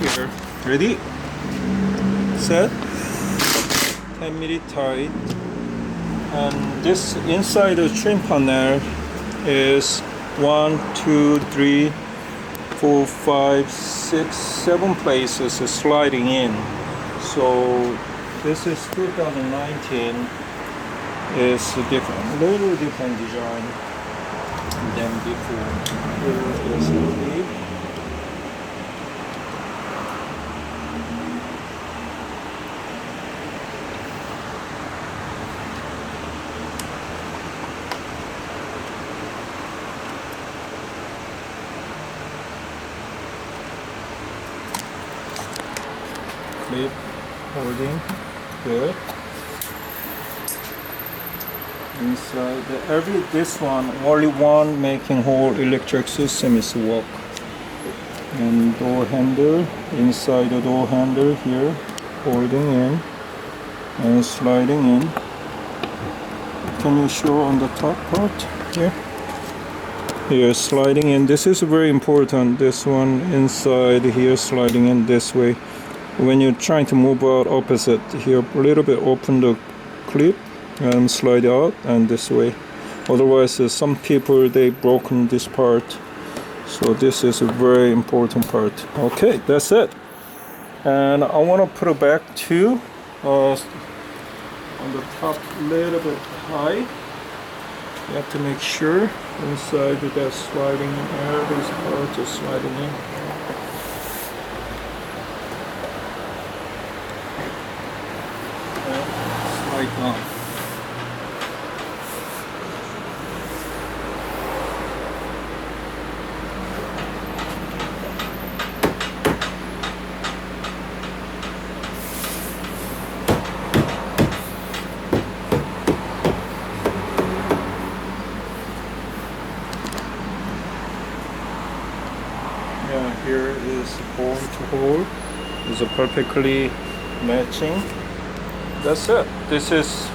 here. Ready? Set. 10mm tight. And this inside the trim panel is 1, 2, 3, 4, 5, 6, 7 places sliding in. So this is 2019. It's a little different design than before. Here is the lead. Clip holding good. Inside this one, only one making whole electric system is work. And door handle, inside the door handle here, holding in and sliding in. Can you show on the top part here? Here, sliding in. This is very important. This one inside here, sliding in this way. When you're trying to move out opposite here, a little bit open the clip and slide out and this way. Otherwise, some people they broken this part. So this is a very important part. Okay, that's it. And I want to put it back to on the top a little bit high. You have to make sure inside that sliding in, this part is sliding in. Slide down. Yeah, here is hole to hole. Is perfectly matching. That's it. This is